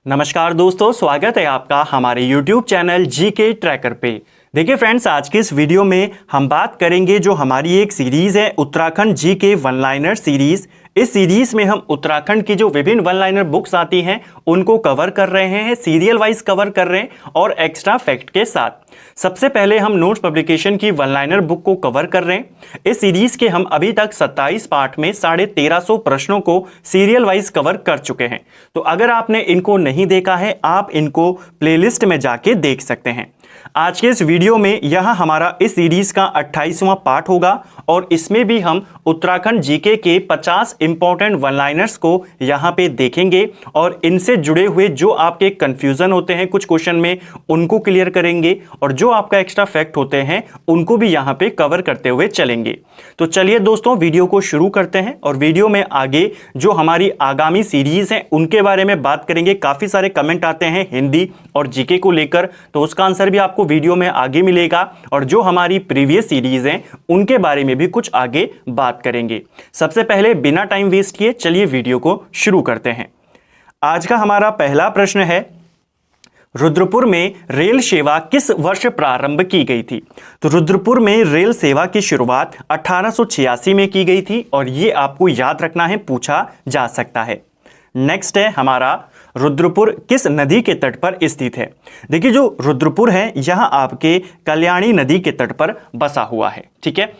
नमस्कार दोस्तों, स्वागत है आपका हमारे YouTube चैनल जीके ट्रैकर पे। देखिए फ्रेंड्स, आज के इस वीडियो में हम बात करेंगे जो हमारी एक सीरीज़ है Uttarakhand GK one liner series. इस सीरीज़ में हम उत्तराखंड की जो विभिन्न वन लाइनर बुक्स आती हैं उनको कवर कर रहे हैं, सीरियल वाइज कवर कर रहे हैं और एक्स्ट्रा फैक्ट के साथ। सबसे पहले हम नोट्स पब्लिकेशन की वन लाइनर बुक को कवर कर रहे हैं। इस सीरीज़ के हम अभी तक 27 पार्ट में 1350 प्रश्नों को सीरियल वाइज कवर कर चुके हैं। तो अगर आपने इनको नहीं देखा है, आप इनको प्लेलिस्ट में जाके देख सकते हैं। आज के इस वीडियो में यह हमारा इस सीरीज का 28वां पार्ट होगा और इसमें भी हम उत्तराखंड जीके के 50 इंपॉर्टेंट वन लाइनर्स को यहां पे देखेंगे और इनसे जुड़े हुए जो आपके कंफ्यूजन होते हैं कुछ क्वेश्चन में उनको क्लियर करेंगे और जो आपका एक्स्ट्रा फैक्ट होते हैं उनको भी यहां पे कवर करते हुए चलेंगे। तो चलिए दोस्तों, वीडियो को शुरू करते हैं और वीडियो में आगे जो हमारी आगामी सीरीज है उनके बारे में बात करेंगे। काफी सारे कमेंट आते हैं हिंदी और जीके को लेकर, तो उसका आंसर भी आपको वीडियो में आगे मिलेगा और जो हमारी प्रीवियस सीरीज हैं उनके बारे में भी कुछ आगे बात करेंगे। सबसे पहले बिना टाइम वेस्ट किए चलिए वीडियो को शुरू करते हैं। आज का हमारा पहला प्रश्न है, रुद्रपुर में रेल सेवा किस वर्ष प्रारंभ की गई थी? तो रुद्रपुर में रेल सेवा की शुरुआत 1886 में की गई थी और यह आपको याद रखना है, पूछा जा सकता है। नेक्स्ट है हमारा, रुद्रपुर किस नदी के तट पर स्थित है? देखिए, जो रुद्रपुर है यह आपके कल्याणी नदी के तट पर बसा हुआ है। ठीक है,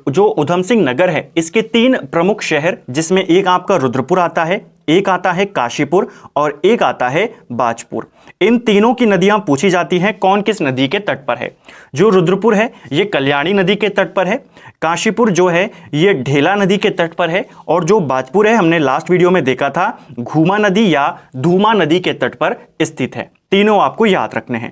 जो उधम सिंह नगर है इसके 3 प्रमुख शहर, जिसमें एक आपका रुद्रपुर आता है, एक आता है काशीपुर और एक आता है बाजपुर। इन तीनों की नदियां पूछी जाती हैं, कौन किस नदी के तट पर है। जो रुद्रपुर है ये कल्याणी नदी के तट पर है, काशीपुर जो है ये ढेला नदी के तट पर है और जो बाजपुर है हमने लास्ट वीडियो में देखा था घूमा नदी या धूमा नदी के तट पर स्थित है। तीनों आपको याद रखने हैं।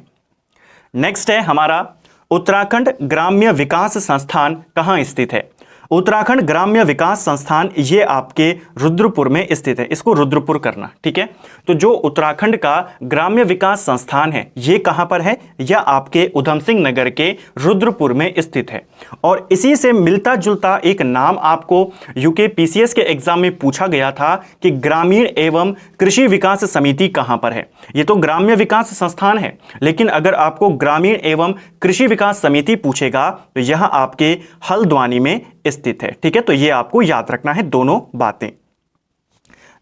नेक्स्ट है हमारा, उत्तराखंड ग्राम्य विकास संस्थान कहाँ स्थित है? उत्तराखंड ग्राम्य विकास संस्थान ये आपके रुद्रपुर में स्थित है। इसको रुद्रपुर करना, ठीक है। तो जो उत्तराखंड का ग्राम्य विकास संस्थान है ये कहां पर है? यह आपके उधम सिंह नगर के रुद्रपुर में स्थित है। और इसी से मिलता जुलता एक नाम आपको यूकेपीसीएस के एग्जाम में पूछा गया था कि ग्रामीण एवं कृषि विकास समिति कहां पर है? ये तो ग्राम्य विकास संस्थान है, लेकिन अगर आपको ग्रामीण एवं कृषि विकास समिति पूछेगा तो यह आपके हल्द्वानी में स्थित है। ठीक है, तो ये आपको याद रखना है दोनों बातें।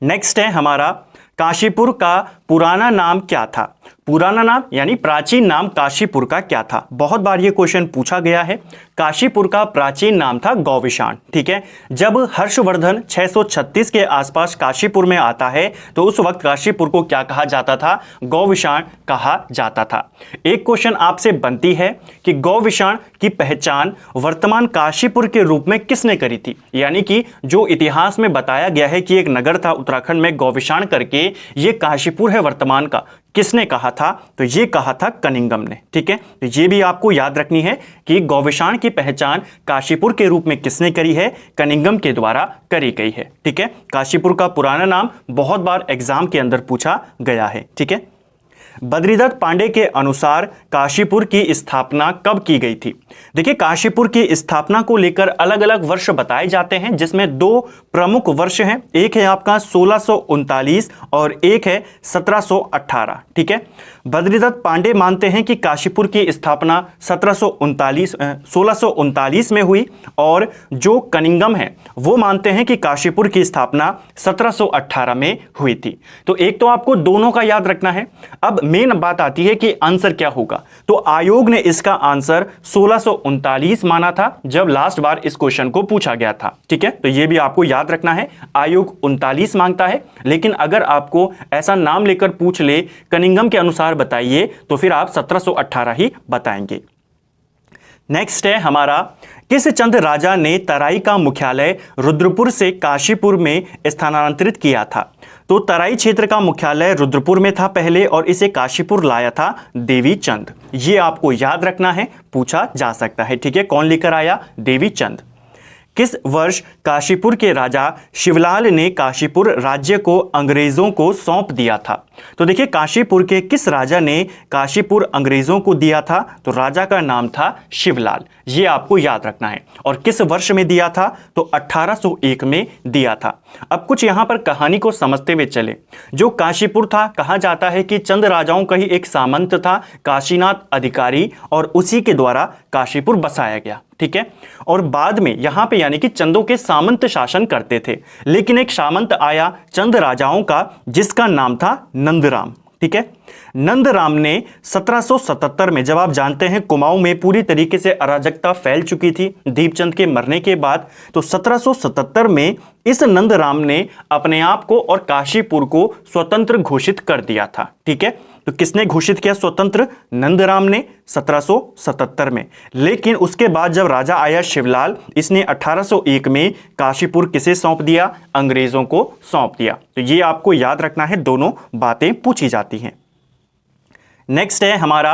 नेक्स्ट है हमारा, काशीपुर का पुराना नाम क्या था? पुराना नाम यानी प्राचीन नाम काशीपुर का क्या था? बहुत बार ये क्वेश्चन पूछा गया है। काशीपुर का प्राचीन नाम था गौविशाण। ठीक है, जब हर्षवर्धन 636 के आसपास काशीपुर में आता है तो उस वक्त काशीपुर को क्या कहा जाता था? गौविशाण कहा जाता था। एक क्वेश्चन आपसे बनती है कि गौविशाण की पहचान वर्तमान काशीपुर के रूप में किसने करी थी? यानी कि जो इतिहास में बताया गया है कि एक नगर था उत्तराखंड में गौविशाण करके, ये काशीपुर है वर्तमान का, किसने कहा था? तो ये कहा था कनिंगम ने। ठीक है, तो ये भी आपको याद रखनी है कि गौविशाण की पहचान काशीपुर के रूप में किसने करी है? कनिंगम के द्वारा करी गई है। ठीक है, काशीपुर का पुराना नाम बहुत बार एग्जाम के अंदर पूछा गया है। ठीक है, बद्रीदत्त पांडे के अनुसार काशीपुर की स्थापना कब की गई थी? देखिए, काशीपुर की स्थापना को लेकर अलग अलग वर्ष बताए जाते हैं, जिसमें 2 प्रमुख वर्ष हैं। एक है आपका 1639 और एक है 1718। ठीक है, बद्रीदत्त पांडे मानते हैं कि काशीपुर की स्थापना 1639 में हुई और जो कनिंगम है वो मानते हैं कि काशीपुर की स्थापना 1718 में हुई थी। तो एक तो आपको दोनों का याद रखना है। अब मेन बात आती है कि आंसर क्या होगा। तो आयोग ने इसका आंसर 1639 माना था जब लास्ट बार इस क्वेश्चन को पूछा गया था। ठीक है, तो यह भी आपको याद रखना है, आयोग 39 मांगता है, लेकिन अगर आपको ऐसा नाम लेकर पूछ ले कनिंगम के अनुसार बताइए तो फिर आप 1718 ही बताएंगे। नेक्स्ट है हमारा, किस चंद राजा ने तराई का मुख्यालय रुद्रपुर से काशीपुर में स्थानांतरित किया था? तो तराई क्षेत्र का मुख्यालय रुद्रपुर में था पहले और इसे काशीपुर लाया था देवी चंद। ये आपको याद रखना है, पूछा जा सकता है। ठीक है, कौन लेकर आया? देवी चंद। किस वर्ष काशीपुर के राजा शिवलाल ने काशीपुर राज्य को अंग्रेजों को सौंप दिया था? तो देखिए, काशीपुर के किस राजा ने काशीपुर अंग्रेजों को दिया था? तो राजा का नाम था शिवलाल। ये आपको याद रखना है। और किस वर्ष में दिया था? तो 1801 में दिया था। अब कुछ यहाँ पर कहानी को समझते हुए चले। जो काशीपुर था, कहा जाता है कि चंद राजाओं का ही एक सामंत था, काशीनाथ अधिकारी, और उसी के द्वारा काशीपुर बसाया गया। ठीक है, और बाद में यहाँ पे यानी कि चंदों के सामंत शासन करते थे, लेकिन एक सामंत आया चंद राजाओं का जिसका नाम था नंदराम। ठीक है, नंदराम ने 1777 में, जब आप जानते हैं कुमाऊं में पूरी तरीके से अराजकता फैल चुकी थी दीपचंद के मरने के बाद, तो 1777 में इस नंदराम ने अपने आप को और काशीपुर को स्वतंत्र घोषित कर दिया था। ठीक है, तो किसने घोषित किया स्वतंत्र? नंदराम ने 1777 में। लेकिन उसके बाद जब राजा आया शिवलाल, इसने 1801 में काशीपुर किसे सौंप दिया? अंग्रेजों को सौंप दिया। तो ये आपको याद रखना है, दोनों बातें पूछी जाती हैं। नेक्स्ट है हमारा,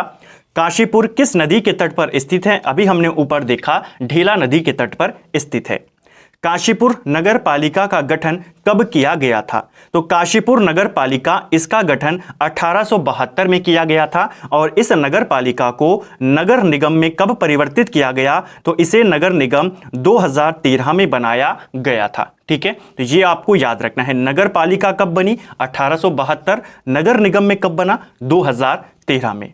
काशीपुर किस नदी के तट पर स्थित है? अभी हमने ऊपर देखा ढेला नदी के तट पर स्थित है। काशीपुर नगर पालिका का गठन कब किया गया था? तो काशीपुर नगर पालिका, इसका गठन 1872 में किया गया था, और इस नगर पालिका को नगर निगम में कब परिवर्तित किया गया? तो इसे नगर निगम 2013 में बनाया गया था। ठीक है, तो ये आपको याद रखना है। नगर पालिका कब बनी? 1872। नगर निगम में कब बना? 2013 में।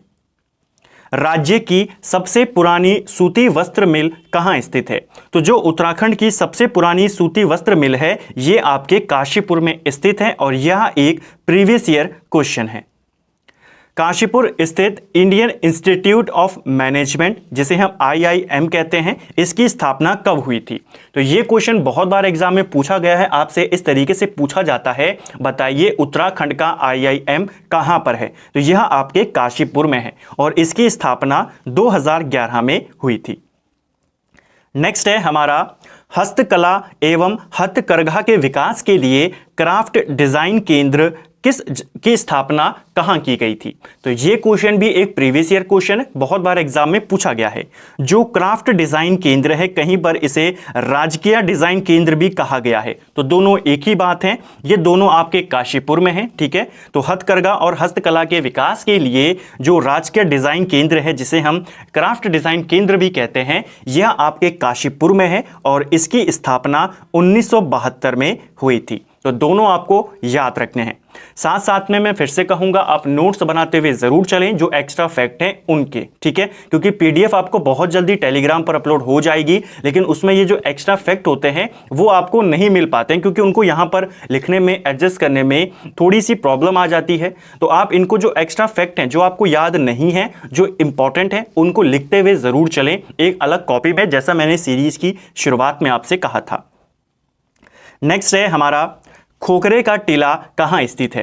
राज्य की सबसे पुरानी सूती वस्त्र मिल कहाँ स्थित है? तो जो उत्तराखंड की सबसे पुरानी सूती वस्त्र मिल है, ये आपके काशीपुर में स्थित है, और यह एक प्रीवियस ईयर क्वेश्चन है। काशीपुर स्थित इंडियन इंस्टीट्यूट ऑफ मैनेजमेंट, जिसे हम IIM कहते हैं, इसकी स्थापना कब हुई थी? तो ये क्वेश्चन बहुत बार एग्जाम में पूछा गया है। आपसे इस तरीके से पूछा जाता है, बताइए उत्तराखंड का IIM कहाँ पर है? तो यह आपके काशीपुर में है, और इसकी स्थापना 2011 में हुई थी। नेक्स्ट है हमारा, हस्तकला एवं हथकरघा के विकास के लिए क्राफ्ट डिजाइन केंद्र की स्थापना कहां की गई थी? तो ये क्वेश्चन भी एक प्रीवियस ईयर क्वेश्चन है, बहुत बार एग्जाम में पूछा गया है। जो क्राफ्ट डिजाइन केंद्र है, कहीं पर इसे राजकीय डिजाइन केंद्र भी कहा गया है। तो दोनों एक ही बात है, ये दोनों आपके काशीपुर में है। ठीक है, तो हथकरघा और हस्तकला के विकास के लिए जो राजकीय डिजाइन केंद्र है, जिसे हम क्राफ्ट डिजाइन केंद्र भी कहते हैं, यह आपके काशीपुर में है, और इसकी स्थापना 1972 में हुई थी। तो दोनों आपको याद रखने हैं। साथ साथ में मैं फिर से कहूंगा, आप नोट्स बनाते हुए जरूर चलें जो एक्स्ट्रा फैक्ट हैं उनके। ठीक है, क्योंकि PDF आपको बहुत जल्दी टेलीग्राम पर अपलोड हो जाएगी, लेकिन उसमें ये जो एक्स्ट्रा फैक्ट होते हैं वो आपको नहीं मिल पाते हैं, क्योंकि उनको यहां पर लिखने में, एडजस्ट करने में थोड़ी सी प्रॉब्लम आ जाती है। तो आप इनको जो एक्स्ट्रा फैक्ट हैं, जो आपको याद नहीं है, जो इंपॉर्टेंट है, उनको लिखते हुए जरूर चलें एक अलग कॉपी में, जैसा मैंने सीरीज की शुरुआत में आपसे कहा था। नेक्स्ट है हमारा, खोखरे का टीला कहाँ स्थित है?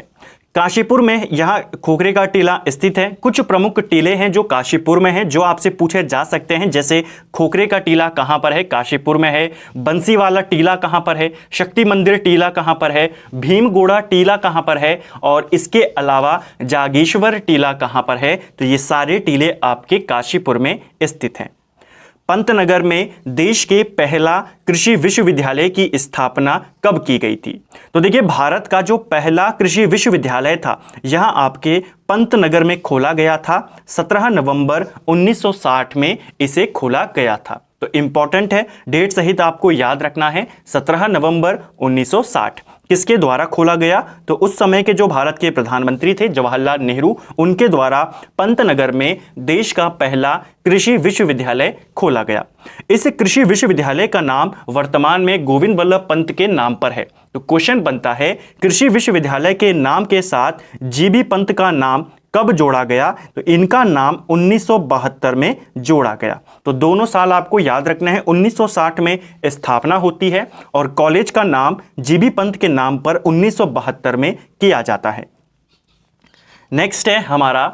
काशीपुर में यह खोखरे का टीला स्थित है। कुछ प्रमुख टीले हैं जो काशीपुर में हैं, जो आपसे पूछे जा सकते हैं, जैसे खोखरे का टीला कहाँ पर है? काशीपुर में है। बंसीवाला टीला कहाँ पर है? शक्ति मंदिर टीला कहाँ पर है? भीमगोड़ा टीला कहाँ पर है? और इसके अलावा जागेश्वर टीला कहाँ पर है? तो ये सारे टीले आपके काशीपुर में स्थित हैं। पंतनगर में देश के पहला कृषि विश्वविद्यालय की स्थापना कब की गई थी? तो देखिए, भारत का जो पहला कृषि विश्वविद्यालय था, यह आपके पंतनगर में खोला गया था। 17 नवंबर 1960 में इसे खोला गया था। तो इंपॉर्टेंट है, डेट सहित आपको याद रखना है। 17 नवंबर 1960 किसके द्वारा खोला गया? तो उस समय के जो भारत के प्रधानमंत्री थे जवाहरलाल नेहरू, उनके द्वारा पंतनगर में देश का पहला कृषि विश्वविद्यालय खोला गया। इस कृषि विश्वविद्यालय का नाम वर्तमान में गोविंद वल्लभ पंत के नाम पर है। तो क्वेश्चन बनता है, कृषि विश्वविद्यालय के नाम के साथ जीबी पंत का नाम कब जोड़ा गया? तो इनका नाम 1972 में जोड़ा गया। तो दोनों साल आपको याद रखना है। 1960 में स्थापना होती है, और कॉलेज का नाम जीबी पंत के नाम पर 1972 में किया जाता है। नेक्स्ट है हमारा,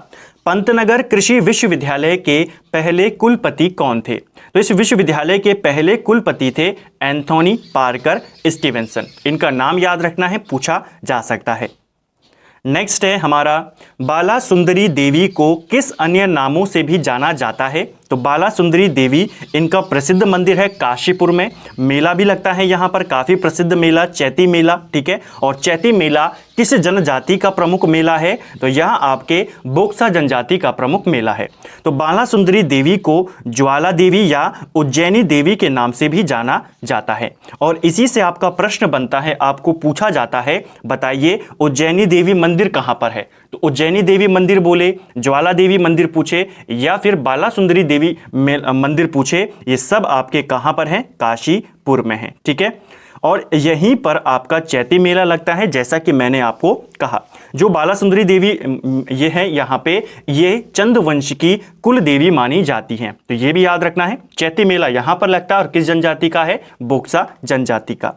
पंतनगर कृषि विश्वविद्यालय के पहले कुलपति कौन थे? तो इस विश्वविद्यालय के पहले कुलपति थे एंथोनी पार्कर स्टीवेंसन। इनका नाम याद रखना है, पूछा जा सकता है। नेक्स्ट है हमारा, बाला सुंदरी देवी को किस अन्य नामों से भी जाना जाता है? तो बाला सुंदरी देवी, इनका प्रसिद्ध मंदिर है काशीपुर में। मेला भी लगता है यहाँ पर, काफ़ी प्रसिद्ध मेला चैती मेला। ठीक है, और चैती मेला किस जनजाति का प्रमुख मेला है? तो यह आपके बोक्सा जनजाति का प्रमुख मेला है। तो बाला सुंदरी देवी को ज्वाला देवी या उज्जैनी देवी के नाम से भी जाना जाता है। और इसी से आपका प्रश्न बनता है, आपको पूछा जाता है बताइए उज्जैनी देवी मंदिर कहाँ पर है? तो उज्जैनी देवी मंदिर बोले, ज्वाला देवी मंदिर पूछे या फिर बाला सुंदरी देवी मंदिर पूछे, ये सब आपके कहाँ पर हैं? काशीपुर में है। ठीक है, और यहीं पर आपका चैती मेला लगता है। जैसा कि मैंने आपको कहा, जो बाला सुंदरी देवी ये है, यहाँ पे ये चंद वंश की कुल देवी मानी जाती हैं। तो ये भी याद रखना है, चैती मेला यहाँ पर लगता है और किस जनजाति का है? बोक्सा जनजाति का।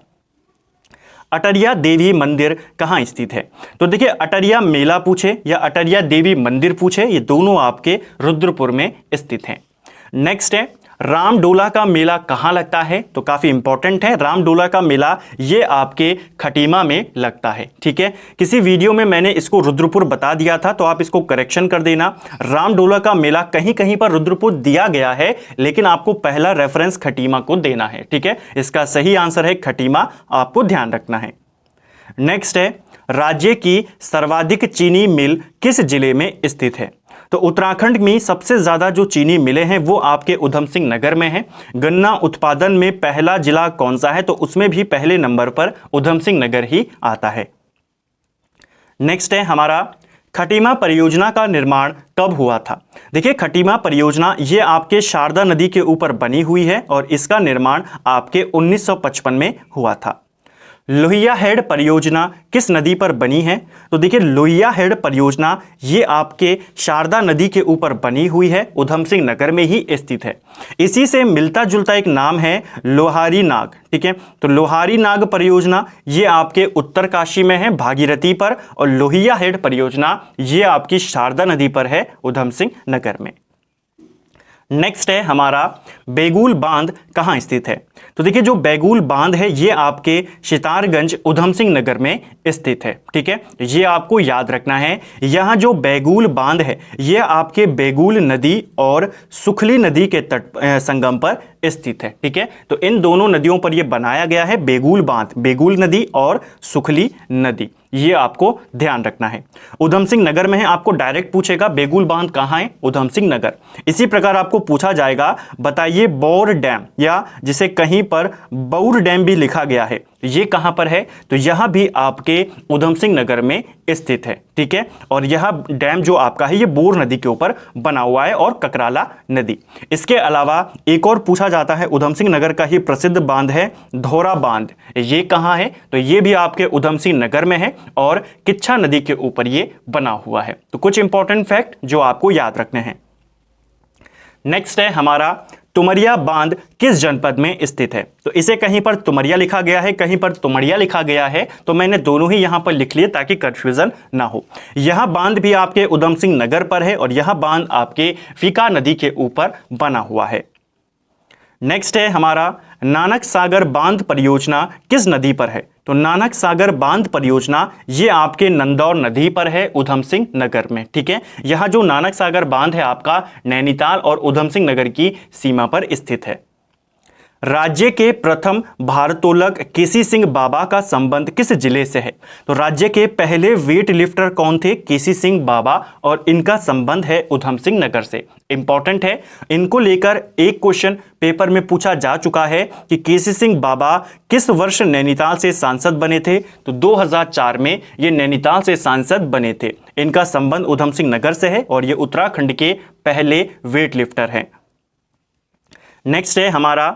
अटरिया देवी मंदिर कहाँ स्थित है? तो देखिए, अटरिया मेला पूछे या अटरिया देवी मंदिर पूछे, ये दोनों आपके रुद्रपुर में स्थित हैं। नेक्स्ट है, रामडोला का मेला कहाँ लगता है? तो काफ़ी इंपॉर्टेंट है, रामडोला का मेला ये आपके खटीमा में लगता है। ठीक है, किसी वीडियो में मैंने इसको रुद्रपुर बता दिया था, तो आप इसको करेक्शन कर देना। रामडोला का मेला कहीं कहीं पर रुद्रपुर दिया गया है, लेकिन आपको पहला रेफरेंस खटीमा को देना है। ठीक है, इसका सही आंसर है खटीमा, आपको ध्यान रखना है। नेक्स्ट है, राज्य की सर्वाधिक चीनी मिल किस जिले में स्थित है? तो उत्तराखंड में सबसे ज़्यादा जो चीनी मिलें हैं वो आपके उधम सिंह नगर में है। गन्ना उत्पादन में पहला जिला कौन सा है? तो उसमें भी पहले नंबर पर उधम सिंह नगर ही आता है। नेक्स्ट है हमारा, खटीमा परियोजना का निर्माण कब हुआ था? देखिए, खटीमा परियोजना ये आपके शारदा नदी के ऊपर बनी हुई है और इसका निर्माण आपके 1955 में हुआ था। लोहिया हेड परियोजना किस नदी पर बनी है? तो देखिए, लोहिया हेड परियोजना ये आपके शारदा नदी के ऊपर बनी हुई है, उधम सिंह नगर में ही स्थित है। इसी से मिलता जुलता एक नाम है लोहारी नाग। ठीक है, तो लोहारी नाग परियोजना ये आपके उत्तरकाशी में है, भागीरथी पर, और लोहिया हेड परियोजना ये आपकी शारदा नदी पर है, उधम सिंह नगर में। नेक्स्ट है हमारा, बेगुल बांध कहाँ स्थित है? तो देखिए, जो बेगुल बांध है ये आपके सितारगंज उधम सिंह नगर में स्थित है। ठीक है, ये आपको याद रखना है। यहाँ जो बेगुल बांध है ये आपके बेगुल नदी और सुखली नदी के तट संगम पर स्थित है। ठीक है, तो इन दोनों नदियों पर यह बनाया गया है बेगुल बांध, बेगुल नदी और सुखली नदी, ये आपको ध्यान रखना है। उधम सिंह नगर में है, आपको डायरेक्ट पूछेगा बेगुल बांध कहाँ है? उधम सिंह नगर। इसी प्रकार आपको पूछा जाएगा बताइए बौर डैम, या जिसे कहीं पर बौर डैम भी लिखा गया है, ये कहां पर है? तो यह भी आपके उधम सिंह नगर में स्थित है। ठीक है, और यह डैम जो आपका है ये बोर नदी के ऊपर बना हुआ है और ककराला नदी। इसके अलावा एक और पूछा जाता है, उधम सिंह नगर का ही प्रसिद्ध बांध है धौरा बांध, ये कहां है? तो ये भी आपके उधम सिंह नगर में है और किच्छा नदी के ऊपर ये बना हुआ है। तो कुछ इंपॉर्टेंट फैक्ट जो आपको याद रखने हैं। नेक्स्ट है हमारा, तुमरिया बांध किस जनपद में स्थित है? तो इसे कहीं पर तुमरिया लिखा गया है, कहीं पर तुमरिया लिखा गया है, तो मैंने दोनों ही यहां पर लिख लिए ताकि कंफ्यूजन ना हो। यह बांध भी आपके उधम सिंह नगर पर है और यह बांध आपके फीका नदी के ऊपर बना हुआ है। नेक्स्ट है हमारा, नानक सागर बांध परियोजना किस नदी पर है? तो नानक सागर बांध परियोजना ये आपके नंदौर नदी पर है, उधम सिंह नगर में। ठीक है, यह जो नानक सागर बांध है आपका नैनीताल और उधम सिंह नगर की सीमा पर स्थित है। राज्य के प्रथम भारोत्तोलक केसी सिंह बाबा का संबंध किस जिले से है? तो राज्य के पहले वेट लिफ्टर कौन थे? केसी सिंह बाबा, और इनका संबंध है उधम सिंह नगर से। इंपॉर्टेंट है, इनको लेकर एक क्वेश्चन पेपर में पूछा जा चुका है कि केसी सिंह बाबा किस वर्ष नैनीताल से सांसद बने थे? तो 2004 में ये नैनीताल से सांसद बने थे। इनका संबंध उधम सिंह नगर से है और ये उत्तराखंड के पहले वेट लिफ्टर हैं। नेक्स्ट है हमारा,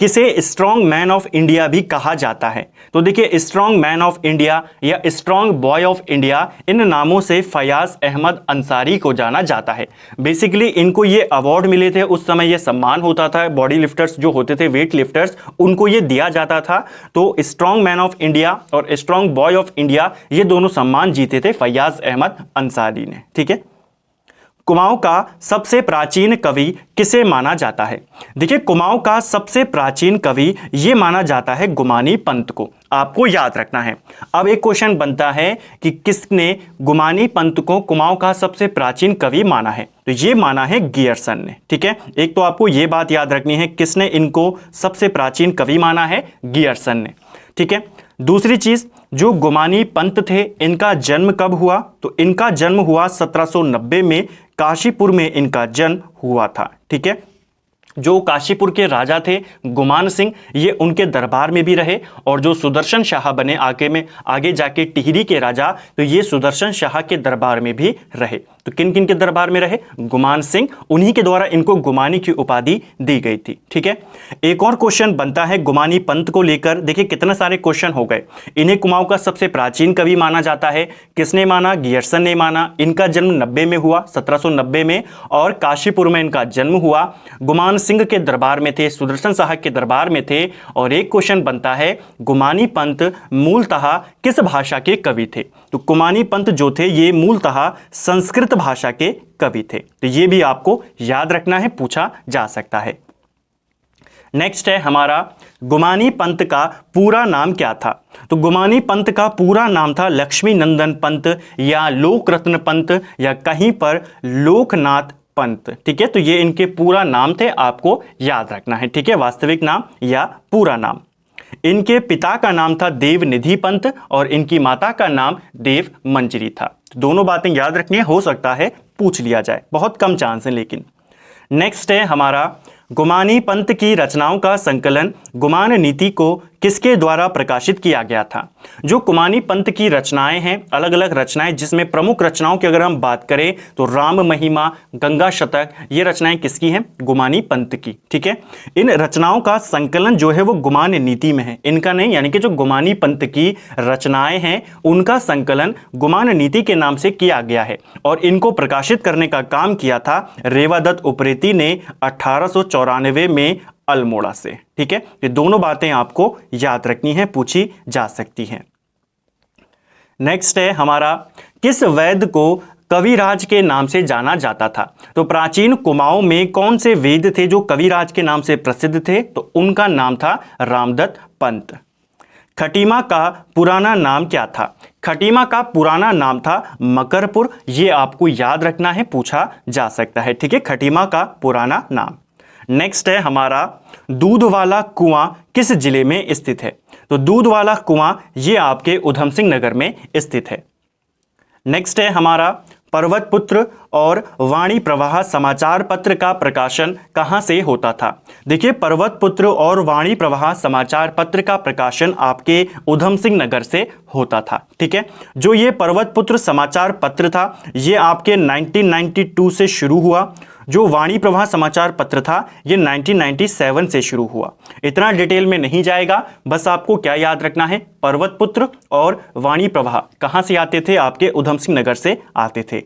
किसे स्ट्रॉन्ग मैन ऑफ इंडिया भी कहा जाता है? तो देखिए, स्ट्रॉन्ग मैन ऑफ इंडिया या स्ट्रॉन्ग बॉय ऑफ इंडिया, इन नामों से फयाज अहमद अंसारी को जाना जाता है। बेसिकली इनको ये अवार्ड मिले थे, उस समय ये सम्मान होता था, बॉडी लिफ्टर्स जो होते थे, वेट लिफ्टर्स, उनको ये दिया जाता था। तो स्ट्रॉन्ग मैन ऑफ इंडिया और स्ट्रॉन्ग बॉय ऑफ इंडिया ये दोनों सम्मान जीते थे फयाज अहमद अंसारी ने। ठीक है, कुमाऊं का सबसे प्राचीन कवि किसे माना जाता है? देखिए, कुमाऊं का सबसे प्राचीन कवि ये माना जाता है गुमानी पंत को, आपको याद रखना है। अब एक क्वेश्चन बनता है कि किसने गुमानी पंत को कुमाऊं का सबसे प्राचीन कवि माना है? तो ये माना है गियरसन ने। ठीक है, एक तो आपको ये बात याद रखनी है, किसने इनको सबसे प्राचीन कवि माना है? गियरसन ने। ठीक है, दूसरी चीज, जो गुमानी पंत थे इनका जन्म कब हुआ? तो इनका जन्म हुआ 1790 में, काशीपुर में इनका जन्म हुआ था। ठीक है, जो काशीपुर के राजा थे गुमान सिंह, ये उनके दरबार में भी रहे, और जो सुदर्शन शाह बने आगे जाके टिहरी के राजा, तो ये सुदर्शन शाह के दरबार में भी रहे। तो किन किन के दरबार में रहे? गुमान सिंह, उन्हीं के द्वारा इनको गुमानी की उपाधि दी गई थी। ठीक है, एक और क्वेश्चन बनता है गुमानी पंत को लेकर। देखिए कितने सारे क्वेश्चन हो गए। इन्हें कुमाऊं का सबसे प्राचीन कवि माना जाता है। किसने माना? गियर्सन ने माना। इनका जन्म 90 में हुआ, 1790 में, और काशीपुर में इनका जन्म हुआ। गुमान सिंह के दरबार में थे, सुदर्शन शाह के दरबार में थे। और एक क्वेश्चन बनता है गुमानी पंत मूलतः किस भाषा के कवि थे? तो गुमानी पंत जो थे ये मूलतः संस्कृत भाषा के कवि थे। तो ये भी आपको याद रखना है, पूछा जा सकता है। नेक्स्ट है हमारा गुमानी पंत का पूरा नाम क्या था? तो गुमानी पंत का पूरा नाम था लक्ष्मी नंदन पंत, या लोकरत्न पंत, या कहीं पर लोकनाथ पंत। ठीक है, तो ये इनके पूरा नाम थे, आपको याद रखना है। ठीक है, वास्तविक नाम या पूरा नाम। इनके पिता का नाम था देवनिधि पंत और इनकी माता का नाम देव मंजरी था। तो दोनों बातें याद रखनी है, हो सकता है पूछ लिया जाए, बहुत कम चांस है लेकिन। नेक्स्ट है हमारा गुमानी पंत की रचनाओं का संकलन गुमान नीति को किसके द्वारा प्रकाशित किया गया था? जो गुमानी पंत की रचनाएं हैं, अलग अलग रचनाएं, जिसमें प्रमुख रचनाओं की अगर हम बात करें तो राम महिमा, गंगा शतक, ये रचनाएं किसकी हैं? गुमानी पंत की। ठीक है, इन रचनाओं का संकलन जो है वो गुमान नीति में है, इनका नहीं। यानी कि जो गुमानी पंत की रचनाएं हैं उनका संकलन गुमान नीति के नाम से किया गया है, और इनको प्रकाशित करने का काम किया था रेवादत्त उप्रेती ने 1894 में अल्मोड़ा से। ठीक है, ये दोनों बातें आपको याद रखनी है, पूछी जा सकती हैं। नेक्स्ट है हमारा किस वैद्य को कविराज के नाम से जाना जाता था? तो प्राचीन कुमाऊं में कौन से वेद थे जो कविराज के नाम से प्रसिद्ध थे? तो उनका नाम था रामदत्त पंत। खटीमा का पुराना नाम क्या था? खटीमा का पुराना नाम था मकरपुर। ये आपको याद रखना है, पूछा जा सकता है। ठीक है, खटीमा का पुराना नाम। नेक्स्ट है हमारा दूध वाला कुआं किस जिले में स्थित है? तो दूध वाला कुआं ये आपके उधम सिंह नगर में स्थित है। नेक्स्ट है हमारा पर्वत पुत्र और वाणी प्रवाह समाचार पत्र का प्रकाशन कहां से होता था? देखिए, पर्वत पुत्र और वाणी प्रवाह समाचार पत्र का प्रकाशन आपके उधम सिंह नगर से होता था। ठीक है, जो ये पर्वत पुत्र समाचार पत्र था ये आपके 1992 से शुरू हुआ। जो वाणी प्रवाह समाचार पत्र था ये 1997 से शुरू हुआ। इतना डिटेल में नहीं जाएगा, बस आपको क्या याद रखना है? पर्वत पुत्र और वाणी प्रवाह कहां से आते थे? आपके उधम सिंह नगर से आते थे।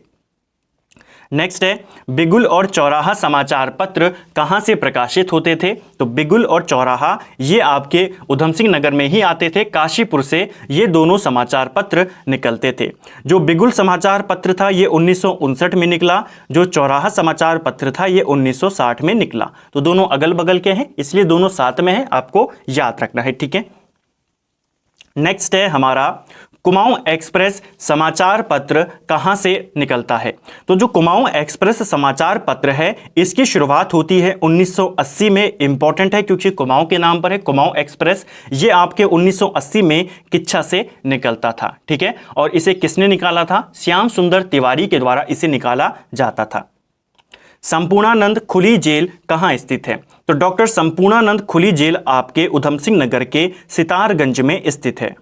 नेक्स्ट है बिगुल और चौराहा समाचार पत्र कहां से प्रकाशित होते थे? तो बिगुल और चौराहा ये आपके उधम सिंह नगर में ही आते थे, काशीपुर से ये दोनों समाचार पत्र निकलते थे। जो बिगुल समाचार पत्र था ये 1959 में निकला, जो चौराहा समाचार पत्र था ये 1960 में निकला। तो दोनों अगल बगल के हैं, इसलिए दोनों साथ में हैं, आपको याद रखना है। ठीक है, नेक्स्ट है हमारा कुमाऊं एक्सप्रेस समाचार पत्र कहां से निकलता है? तो जो कुमाऊं एक्सप्रेस समाचार पत्र है इसकी शुरुआत होती है 1980 में। इंपॉर्टेंट है क्योंकि कुमाऊं के नाम पर है कुमाऊं एक्सप्रेस। ये आपके 1980 में किच्छा से निकलता था। ठीक है, और इसे किसने निकाला था? श्याम सुंदर तिवारी के द्वारा इसे निकाला जाता था। संपूर्णानंद खुली जेल कहां स्थित है? तो डॉक्टर संपूर्णानंद खुली जेल आपके उधम सिंह नगर के सितारगंज में स्थित है।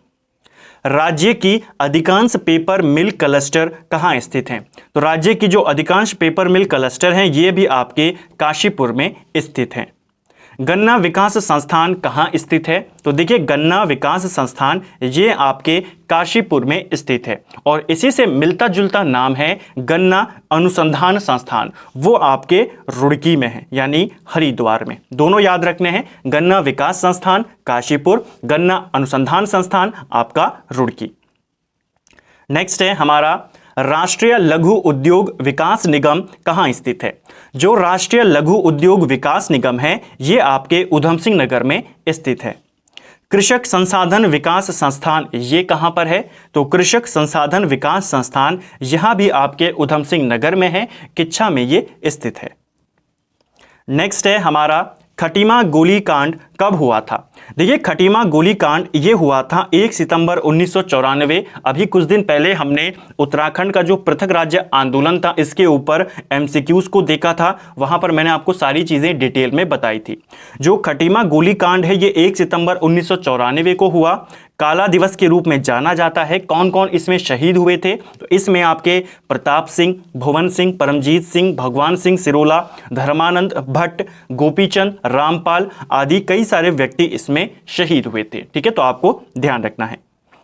राज्य की अधिकांश पेपर मिल क्लस्टर कहां स्थित हैं? तो राज्य की जो अधिकांश पेपर मिल क्लस्टर हैं ये भी आपके काशीपुर में स्थित हैं। गन्ना विकास संस्थान कहां स्थित है? तो देखिए, गन्ना विकास संस्थान ये आपके काशीपुर में स्थित है, और इसी से मिलता जुलता नाम है गन्ना अनुसंधान संस्थान, वो आपके रुड़की में है, यानी हरिद्वार में। दोनों याद रखने हैं, गन्ना विकास संस्थान काशीपुर, गन्ना अनुसंधान संस्थान आपका रुड़की। नेक्स्ट है हमारा राष्ट्रीय लघु उद्योग विकास निगम कहां स्थित है? जो राष्ट्रीय लघु उद्योग विकास निगम है ये आपके उधम सिंह नगर में स्थित है। कृषक संसाधन विकास संस्थान ये कहां पर है? तो कृषक संसाधन विकास संस्थान यहां भी आपके उधम सिंह नगर में है, किच्छा में ये स्थित है। नेक्स्ट है हमारा खटीमा गोलीकांड कब हुआ था? देखिए, खटीमा गोलीकांड ये हुआ था 1 सितंबर 1994। अभी कुछ दिन पहले हमने उत्तराखंड का जो पृथक राज्य आंदोलन था इसके ऊपर एमसीक्यूज को देखा था। वहां पर मैंने आपको सारी चीजें डिटेल में बताई थी। जो खटीमा गोलीकांड है ये 1 सितंबर 1994 को हुआ। काला दिवस के रूप में जाना जाता है। कौन कौन इसमें शहीद हुए थे? तो इसमें आपके प्रताप सिंह, भुवन सिंह, परमजीत सिंह, भगवान सिंह सिरोला, धर्मानंद भट्ट, गोपीचंद, रामपाल आदि कई सारे व्यक्ति इसमें शहीद हुए थे। ठीक है, तो आपको ध्यान रखना है।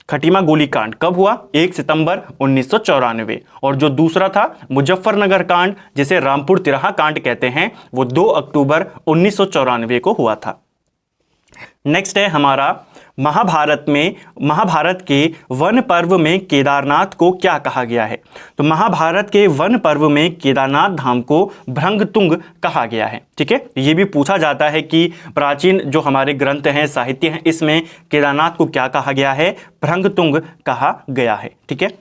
खटीमा गोलीकांड कब हुआ? 1 सितंबर 1994। और जो दूसरा था मुजफ्फरनगर कांड, जिसे रामपुर तिराहा कांड कहते हैं, वो 2 अक्टूबर 1994 को हुआ था। नेक्स्ट है हमारा महाभारत के वन पर्व में केदारनाथ को क्या कहा गया है? तो महाभारत के वन पर्व में केदारनाथ धाम को भृंगतुंग कहा गया है। ठीक है, ये भी पूछा जाता है कि प्राचीन जो हमारे ग्रंथ हैं, साहित्य हैं, इसमें केदारनाथ को क्या कहा गया है? भृंगतुंग कहा गया है। ठीक है,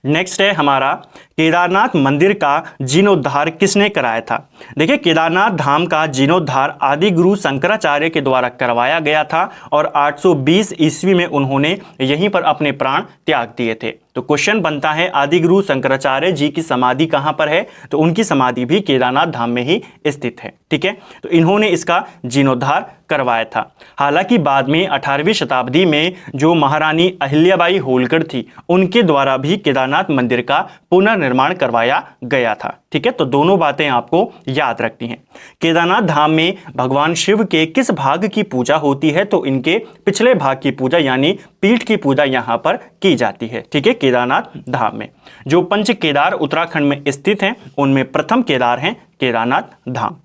नेक्स्ट है हमारा केदारनाथ मंदिर का जीर्णोद्धार किसने कराया था? देखिए, केदारनाथ धाम का जीर्णोद्धार आदि गुरु शंकराचार्य के द्वारा करवाया गया था और 820 ईस्वी में उन्होंने यहीं पर अपने प्राण त्याग दिए थे। तो क्वेश्चन बनता है, आदि गुरु शंकराचार्य जी की समाधि कहां पर है? तो उनकी समाधि भी केदारनाथ धाम में ही स्थित है। ठीक है, तो इन्होंने इसका जीर्णोद्धार करवाया था। हालांकि बाद में 18वीं शताब्दी में जो महारानी अहिल्याबाई होलकर थी, उनके द्वारा भी केदारनाथ मंदिर का पुनर्निर्माण करवाया गया था। ठीक है, तो दोनों बातें आपको याद रखनी है। केदारनाथ धाम में भगवान शिव के किस भाग की पूजा होती है? तो इनके पिछले भाग की पूजा यानी पीठ की पूजा यहां पर की जाती है। ठीक है, केदारनाथ धाम में जो पंच केदार उत्तराखंड में स्थित हैं, उनमें प्रथम केदार हैं केदारनाथ धाम।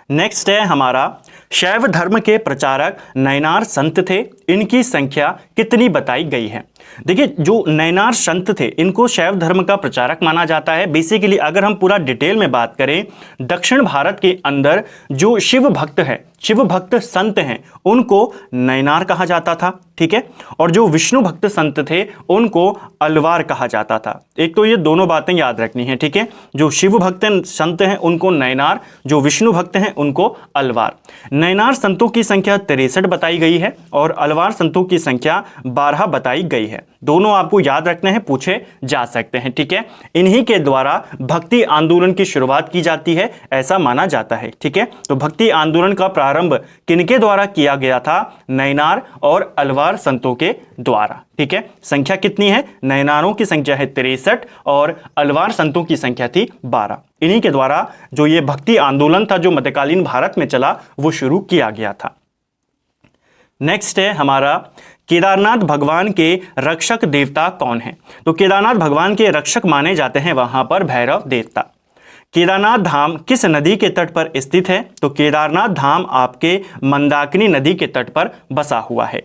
नेक्स्ट है हमारा शैव धर्म के प्रचारक नयनार संत थे, इनकी संख्या कितनी बताई गई है? देखिए, जो नयनार संत थे इनको शैव धर्म का प्रचारक माना जाता है। बेसिकली अगर हम पूरा डिटेल में बात करें, दक्षिण भारत के अंदर जो शिव भक्त है, शिव भक्त संत हैं, उनको नयनार कहा जाता था। ठीक है, और जो विष्णु भक्त संत थे उनको अलवार कहा जाता था। एक तो ये दोनों बातें याद रखनी है। ठीक है, जो शिव भक्त संत हैं उनको नयनार, जो विष्णु भक्त हैं उनको अलवार। नयनार संतों की संख्या 63 बताई गई है और अलवार संतों की संख्या 12 बताई गई है। दोनों आपको याद रखने हैं, पूछे जा सकते हैं। ठीक है, इन्हीं के द्वारा भक्ति आंदोलन की शुरुआत की जाती है, ऐसा माना जाता है। ठीक है, तो भक्ति आंदोलन का प्रारंभ किनके द्वारा किया गया था? नयनार और अलवार संतों के द्वारा। ठीक है, संख्या कितनी है? नयनारों की संख्या है 63 और अलवार संतों की संख्या थी 12। इन्हीं के द्वारा जो ये भक्ति आंदोलन था जो मध्यकालीन भारत में चला, वो शुरू किया गया था। नेक्स्ट है हमारा केदारनाथ भगवान के रक्षक देवता कौन है? तो केदारनाथ भगवान के रक्षक माने जाते हैं वहां पर भैरव देवता। केदारनाथ धाम किस नदी के तट पर स्थित है? तो केदारनाथ धाम आपके मंदाकिनी नदी के तट पर बसा हुआ है।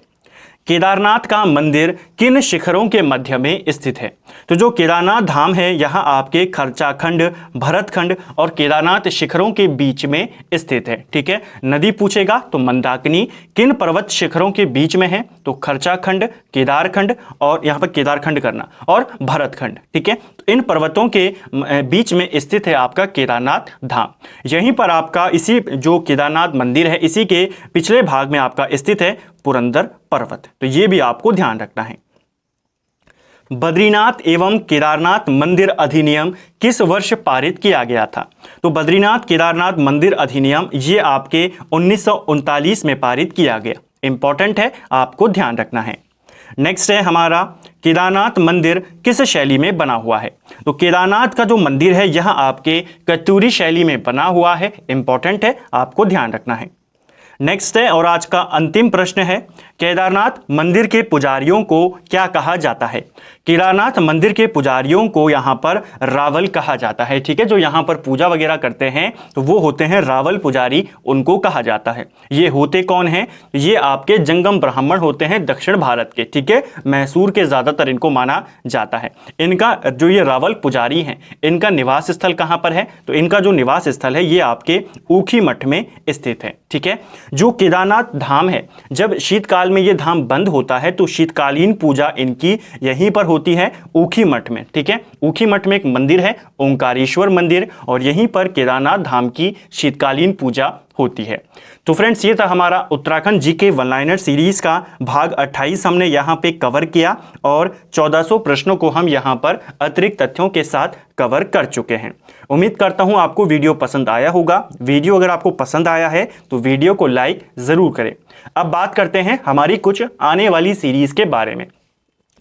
केदारनाथ का मंदिर किन शिखरों के मध्य में स्थित है? तो जो केदारनाथ धाम है यहाँ आपके खर्चाखंड, भरतखंड और केदारनाथ शिखरों के बीच में स्थित है। ठीक है, नदी पूछेगा तो मंदाकिनी किन पर्वत शिखरों के बीच में है? तो खर्चाखंड, केदारखंड और यहाँ पर केदारखंड करना और भरतखंड। ठीक है, तो इन पर्वतों के बीच में स्थित है आपका केदारनाथ धाम। यहीं पर आपका इसी जो केदारनाथ मंदिर है, इसी के पिछले भाग में आपका स्थित है पुरंदर पर्वत। तो ये भी आपको ध्यान रखना है। बद्रीनाथ एवं केदारनाथ मंदिर अधिनियम किस वर्ष पारित किया गया था? तो बद्रीनाथ केदारनाथ मंदिर अधिनियम ये आपके 1939 में पारित किया गया। इंपॉर्टेंट है, आपको ध्यान रखना है। नेक्स्ट है हमारा केदारनाथ मंदिर किस शैली में बना हुआ है? तो केदारनाथ का जो मंदिर है यह आपके कत्यूरी शैली में बना हुआ है। इंपॉर्टेंट है, आपको ध्यान रखना है। नेक्स्ट है और आज का अंतिम प्रश्न है, केदारनाथ मंदिर के पुजारियों को क्या कहा जाता है? केदारनाथ मंदिर के पुजारियों को यहाँ पर रावल कहा जाता है। ठीक है, जो यहाँ पर पूजा वगैरह करते हैं तो वो होते हैं रावल पुजारी, उनको कहा जाता है। ये होते कौन हैं? ये आपके जंगम ब्राह्मण होते हैं दक्षिण भारत के। ठीक है, मैसूर के ज़्यादातर इनको माना जाता है। इनका जो ये रावल पुजारी हैं, इनका निवास स्थल कहाँ पर है? तो इनका जो निवास स्थल है ये आपके ऊखी मठ में स्थित है। ठीक है, जो केदारनाथ धाम है जब शीतकाल साल में ये धाम बंद होता है तो शीतकालीन पूजा इनकी यहीं पर होती है ऊखी मठ में। ठीक है, ऊखी मठ में एक मंदिर है ओंकारेश्वर मंदिर, और यहीं पर केदारनाथ धाम की शीतकालीन पूजा होती है। तो फ्रेंड्स, ये था हमारा Uttarakhand GK one liner series का भाग 28 हमने यहाँ पे कवर किया, और 1400 प्रश्नों को हम यहाँ पर अतिरिक्त तथ्यों के साथ कवर कर चुके हैं। उम्मीद करता हूँ आपको वीडियो पसंद आया होगा। वीडियो अगर आपको पसंद आया है तो वीडियो को लाइक ज़रूर करें। अब बात करते हैं हमारी कुछ आने वाली सीरीज़ के बारे में।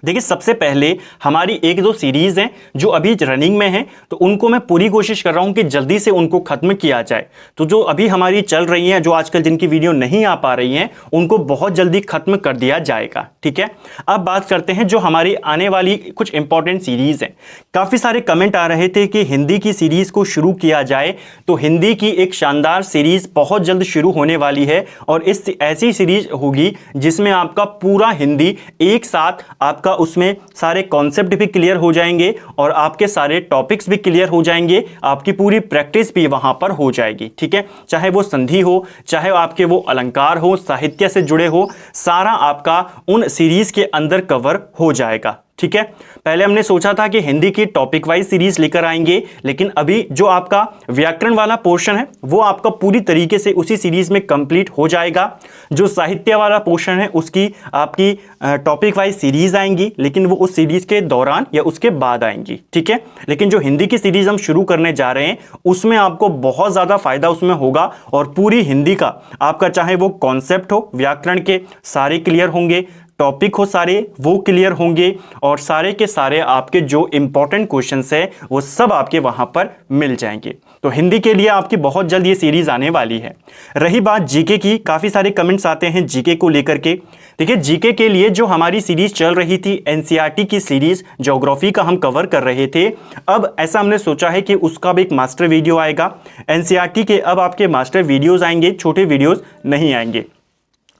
देखिए, सबसे पहले हमारी एक दो सीरीज हैं जो अभी रनिंग में हैं, तो उनको मैं पूरी कोशिश कर रहा हूं कि जल्दी से उनको खत्म किया जाए। तो जो अभी हमारी चल रही हैं, जो आजकल जिनकी वीडियो नहीं आ पा रही हैं, उनको बहुत जल्दी खत्म कर दिया जाएगा। ठीक है, अब बात करते हैं जो हमारी आने वाली कुछ इंपॉर्टेंट सीरीज हैं। काफ़ी सारे कमेंट आ रहे थे कि हिंदी की सीरीज को शुरू किया जाए, तो हिंदी की एक शानदार सीरीज बहुत जल्द शुरू होने वाली है, और इस ऐसी सीरीज होगी जिसमें आपका पूरा हिंदी एक साथ आपका उसमें सारे कॉन्सेप्ट भी क्लियर हो जाएंगे और आपके सारे टॉपिक्स भी क्लियर हो जाएंगे, आपकी पूरी प्रैक्टिस भी वहां पर हो जाएगी। ठीक है, चाहे वो संधि हो, चाहे आपके वो अलंकार हो, साहित्य से जुड़े हो, सारा आपका उन सीरीज के अंदर कवर हो जाएगा। ठीक है, पहले हमने सोचा था कि हिंदी की टॉपिक वाइज सीरीज लेकर आएंगे, लेकिन अभी जो आपका व्याकरण वाला पोर्शन है वो आपका पूरी तरीके से उसी सीरीज में कंप्लीट हो जाएगा। जो साहित्य वाला पोर्शन है उसकी आपकी टॉपिक वाइज सीरीज आएंगी, लेकिन वो उस सीरीज के दौरान या उसके बाद आएंगी। ठीक है, लेकिन जो हिंदी की सीरीज हम शुरू करने जा रहे हैं उसमें आपको बहुत ज़्यादा फायदा उसमें होगा, और पूरी हिंदी का आपका चाहे वो कॉन्सेप्ट हो, व्याकरण के सारे क्लियर होंगे, टॉपिक हो सारे वो क्लियर होंगे, और सारे के सारे आपके जो इंपॉर्टेंट क्वेश्चंस है वो सब आपके वहां पर मिल जाएंगे। तो हिंदी के लिए आपकी बहुत जल्द ये सीरीज आने वाली है। रही बात जीके की, काफ़ी सारे कमेंट्स आते हैं जीके को लेकर के। देखिए, जीके के लिए जो हमारी सीरीज चल रही थी एनसीईआरटी की सीरीज ज्योग्राफी का हम कवर कर रहे थे, अब ऐसा हमने सोचा है कि उसका भी एक मास्टर वीडियो आएगा। एनसीईआरटी के अब आपके मास्टर वीडियोज़ आएंगे, छोटे वीडियोज़ नहीं आएंगे।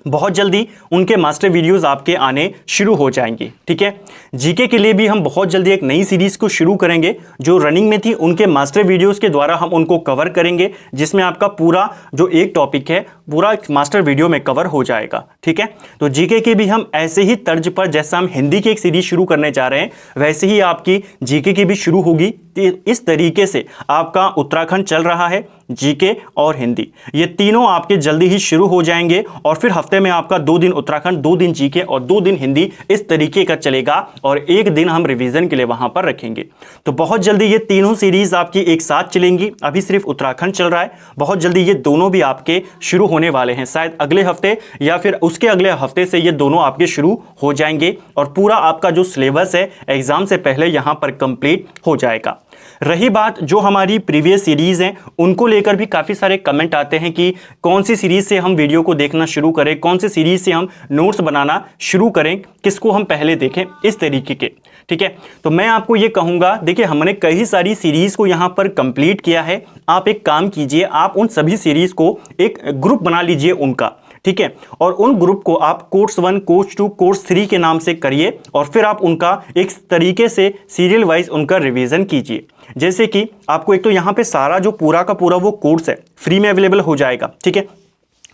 बहुत जल्दी उनके मास्टर वीडियोस आपके आने शुरू हो जाएंगे। ठीक है, जीके के लिए भी हम बहुत जल्दी एक नई सीरीज को शुरू करेंगे, जो रनिंग में थी उनके मास्टर वीडियोस के द्वारा हम उनको कवर करेंगे, जिसमें आपका पूरा जो एक टॉपिक है पूरा मास्टर वीडियो में कवर हो जाएगा। ठीक है, तो जीके की भी हम ऐसे ही तर्ज पर, जैसा हम हिंदी की एक सीरीज शुरू करने जा रहे हैं, वैसे ही आपकी जीके की भी शुरू होगी। इस तरीके से आपका उत्तराखंड चल रहा है, जीके और हिंदी, ये तीनों आपके जल्दी ही शुरू हो जाएंगे, और फिर हफ्ते में आपका 2 दिन उत्तराखंड, 2 दिन जीके और 2 दिन हिंदी, इस तरीके का चलेगा, और एक दिन हम रिवीजन के लिए वहां पर रखेंगे। तो बहुत जल्दी ये तीनों सीरीज आपकी एक साथ चलेंगी। अभी सिर्फ उत्तराखंड चल रहा है, बहुत जल्दी ये दोनों भी आपके शुरू होने वाले हैं, शायद अगले हफ्ते या फिर उसके अगले हफ्ते से ये दोनों आपके शुरू हो जाएंगे, और पूरा आपका जो सिलेबस है एग्जाम से पहले यहां पर कंप्लीट हो जाएगा। रही बात जो हमारी प्रीवियस सीरीज हैं, उनको लेकर भी काफ़ी सारे कमेंट आते हैं कि कौन सी सीरीज से हम वीडियो को देखना शुरू करें, कौन सी सीरीज से हम नोट्स बनाना शुरू करें, किसको हम पहले देखें, इस तरीके के। ठीक है, तो मैं आपको ये कहूँगा, देखिए हमने कई सारी सीरीज को यहाँ पर कंप्लीट किया है। आप एक काम कीजिए, आप उन सभी सीरीज को एक ग्रुप बना लीजिए उनका। ठीक है, और उन ग्रुप को आप कोर्स 1, कोर्स 2, कोर्स 3 के नाम से करिए, और फिर आप उनका एक तरीके से सीरियल वाइज उनका रिवीजन कीजिए। जैसे कि आपको एक तो यहाँ पे सारा जो पूरा का पूरा वो कोर्स है फ्री में अवेलेबल हो जाएगा। ठीक है,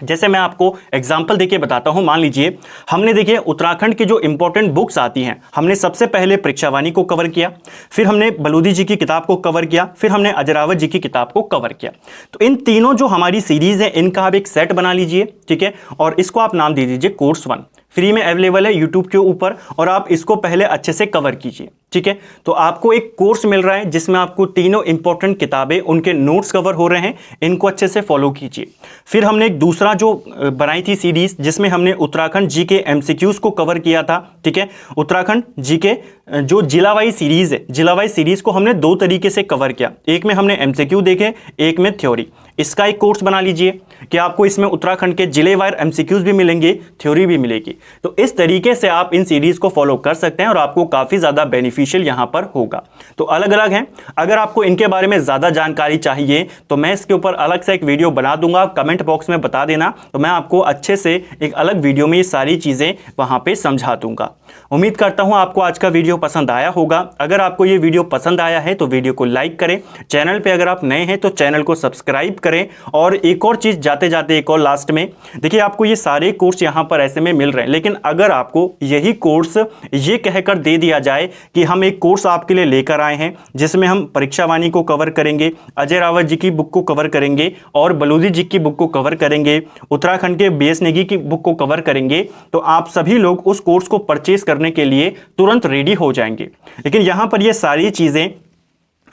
जैसे मैं आपको एग्जाम्पल देके बताता हूं। मान लीजिए हमने देखिए उत्तराखंड की जो इंपॉर्टेंट बुक्स आती हैं, हमने सबसे पहले परीक्षावाणी को कवर किया, फिर हमने बलूदी जी की किताब को कवर किया, फिर हमने अजरावत जी की किताब को कवर किया। तो इन तीनों जो हमारी सीरीज है इनका आप एक सेट बना लीजिए। ठीक है, और इसको आप नाम दे दीजिए कोर्स 1। फ्री में अवेलेबल है यूट्यूब के ऊपर, और आप इसको पहले अच्छे से कवर कीजिए। ठीक है, तो आपको एक कोर्स मिल रहा है जिसमें आपको तीनों इंपॉर्टेंट किताबें, उनके नोट्स कवर हो रहे हैं, इनको अच्छे से फॉलो कीजिए। फिर हमने एक दूसरा जो बनाई थी सीरीज, जिसमें हमने उत्तराखंड जीके एमसीक्यूज को कवर किया था। ठीक है, उत्तराखंड जीके जो जिला वाइज सीरीज है, जिला वाइज सीरीज को हमने 2 तरीके से कवर किया, एक में हमने एमसीक्यू देखे, एक में थ्योरी। इसका एक कोर्स बना लीजिए कि आपको इसमें उत्तराखंड के जिले वार एमसीक्यूज भी मिलेंगे, थ्योरी भी मिलेगी। तो इस तरीके से आप इन सीरीज को फॉलो कर सकते हैं और आपको काफ़ी ज़्यादा बेनिफिशियल यहाँ पर होगा। तो अलग अलग हैं, अगर आपको इनके बारे में ज़्यादा जानकारी चाहिए तो मैं इसके ऊपर अलग से एक वीडियो बना दूंगा, कमेंट बॉक्स में बता देना, तो मैं आपको अच्छे से एक अलग वीडियो में ये सारी चीज़ें वहाँ पर समझा दूंगा। उम्मीद करता हूँ आपको आज का वीडियो पसंद आया होगा। अगर आपको ये वीडियो पसंद आया है तो वीडियो को लाइक करें, चैनल पर अगर आप नए हैं तो चैनल को सब्सक्राइब करें। और एक और चीज़ जाते जाते, एक और लास्ट में, देखिए आपको ये सारे कोर्स यहाँ पर ऐसे में मिल रहे हैं, लेकिन अगर आपको यही कोर्स ये कहकर दे दिया जाए कि हम एक कोर्स आपके लिए लेकर आए हैं जिसमें हम परीक्षा वाणी को कवर करेंगे, अजय रावत जी की बुक को कवर करेंगे और बलूदी जी की बुक को कवर करेंगे, उत्तराखंड के बीएस नेगी की बुक को कवर करेंगे, तो आप सभी लोग उस कोर्स को परचेज करने के लिए तुरंत रेडी हो जाएंगे। लेकिन यहां पर ये सारी चीजें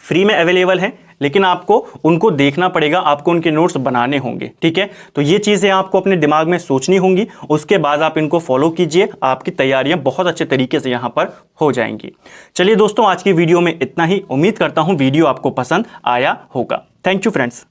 फ्री में अवेलेबल हैं, लेकिन आपको उनको देखना पड़ेगा, आपको उनके नोट्स बनाने होंगे। ठीक है, तो ये चीजें आपको अपने दिमाग में सोचनी होंगी, उसके बाद आप इनको फॉलो कीजिए, आपकी तैयारियां बहुत अच्छे तरीके से यहां पर हो जाएंगी। चलिए दोस्तों, आज की वीडियो में इतना ही। उम्मीद करता हूं वीडियो आपको पसंद आया होगा। Thank you friends.